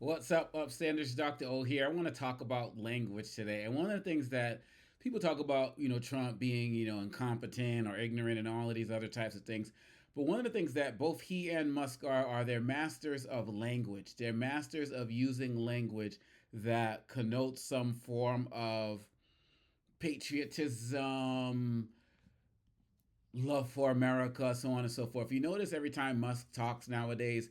What's up, upstanders? Dr. O here. I want to talk about language today. And one of the things that people talk about, Trump being, incompetent or ignorant and all of these other types of things. But one of the things that both he and Musk are they're masters of language. They're masters of using language that connotes some form of patriotism, love for America, so on and so forth. You notice every time Musk talks nowadays,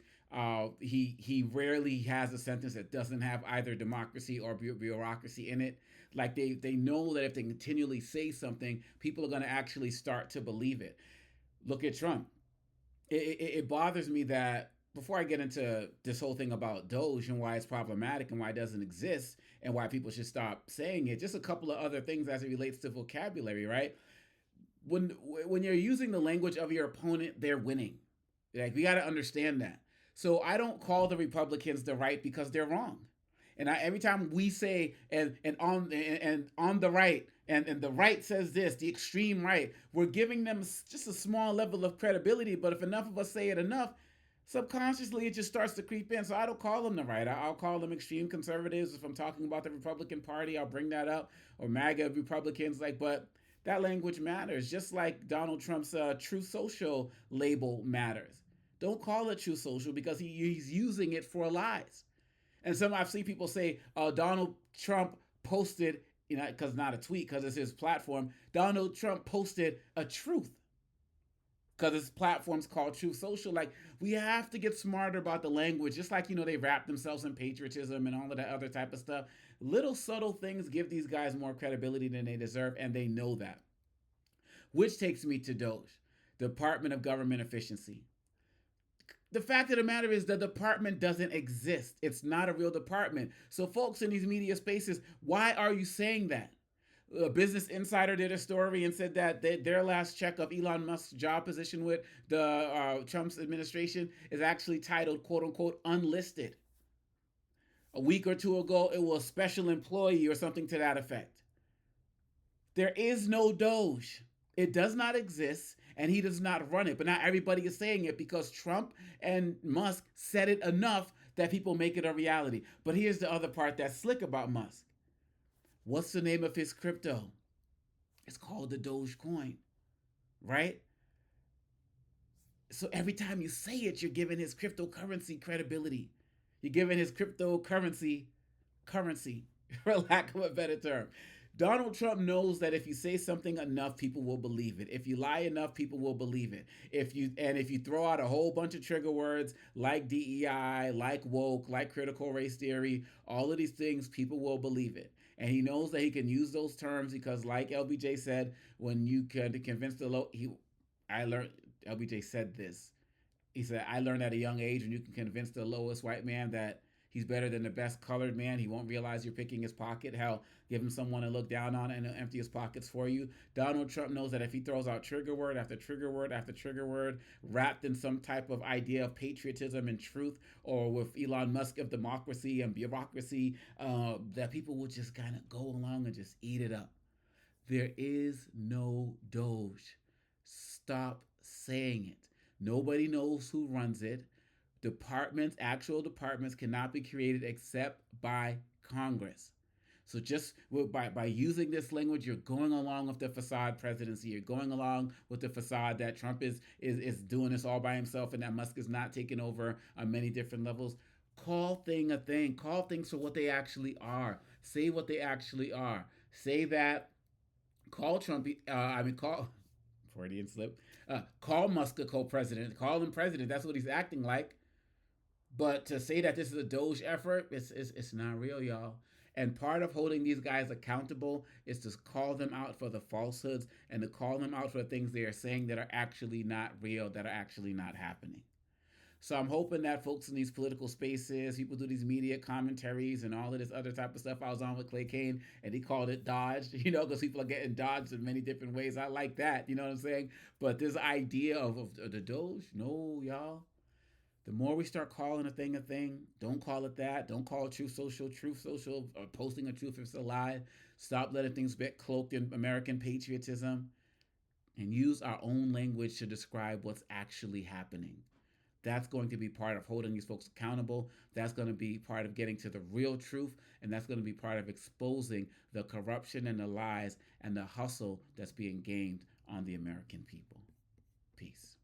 he rarely has a sentence that doesn't have either democracy or bureaucracy in it. Like they know that if they continually say something, people are going to actually start to believe it. Look at Trump. It bothers me that before I get into this whole thing about Doge and why it's problematic and why it doesn't exist and why people should stop saying it, just a couple of other things as it relates to vocabulary, right? When you're using the language of your opponent, they're winning. Like we got to understand that. So I don't call the Republicans the right because they're wrong. And every time we say and on the right and the right says this, the extreme right, we're giving them just a small level of credibility. But if enough of us say it enough, subconsciously it just starts to creep in. So I don't call them the right. I'll call them extreme conservatives. If I'm talking about the Republican Party, I'll bring that up, or MAGA Republicans. But that language matters, just like Donald Trump's True Social label matters. Don't call it True Social because he's using it for lies. And some I've seen people say Donald Trump posted, because not a tweet, because it's his platform. Donald Trump posted a truth because his platform's called True Social. Like we have to get smarter about the language, just like they wrap themselves in patriotism and all of that other type of stuff. Little subtle things give these guys more credibility than they deserve, and they know that. Which takes me to Doge, Department of Government Efficiency. The fact of the matter is the department doesn't exist. It's not a real department. So, folks in these media spaces, why are you saying that? Business Insider did a story and said that their last check of Elon Musk's job position with the Trump's administration is actually titled "quote unquote" unlisted. A week or two ago, it was special employee or something to that effect. There is no Doge. It does not exist, and he does not run it. But not everybody is saying it because Trump and Musk said it enough that people make it a reality. But here's the other part that's slick about Musk. What's the name of his crypto? It's called the Dogecoin, right? So every time you say it, you're giving his cryptocurrency credibility. You're giving his cryptocurrency currency, for lack of a better term. Donald Trump knows that if you say something enough, people will believe it. If you lie enough, people will believe it. If you throw out a whole bunch of trigger words like DEI, like woke, like critical race theory, all of these things, people will believe it. And he knows that he can use those terms because, like LBJ said, when you can convince the low, I learned LBJ said this. He said, I learned at a young age when you can convince the lowest white man that he's better than the best colored man, he won't realize you're picking his pocket. Hell, give him someone to look down on and he'll empty his pockets for you. Donald Trump knows that if he throws out trigger word after trigger word after trigger word, wrapped in some type of idea of patriotism and truth, or with Elon Musk of democracy and bureaucracy, that people will just kind of go along and just eat it up. There is no Doge. Stop saying it. Nobody knows who runs it. Departments, actual departments, cannot be created except by Congress. So just by using this language, you're going along with the facade presidency. You're going along with the facade that Trump is doing this all by himself and that Musk is not taking over on many different levels. Call thing a thing. Call things for what they actually are. Say what they actually are. Say that. Call Trump. Call Freudian slip. Call Musk a co-president. Call him president. That's what he's acting like. But to say that this is a Doge effort, it's not real, y'all. And part of holding these guys accountable is to call them out for the falsehoods and to call them out for the things they are saying that are actually not real, that are actually not happening. So I'm hoping that folks in these political spaces, people do these media commentaries and all of this other type of stuff. I was on with Clay Kane and he called it Dodge, because people are getting dodged in many different ways. I like that, you know what I'm saying? But this idea of the Doge, no, y'all. The more we start calling a thing, don't call it that. Don't call it truth social, or posting a truth if it's a lie. Stop letting things get cloaked in American patriotism and use our own language to describe what's actually happening. That's going to be part of holding these folks accountable. That's going to be part of getting to the real truth. And that's going to be part of exposing the corruption and the lies and the hustle that's being gained on the American people. Peace.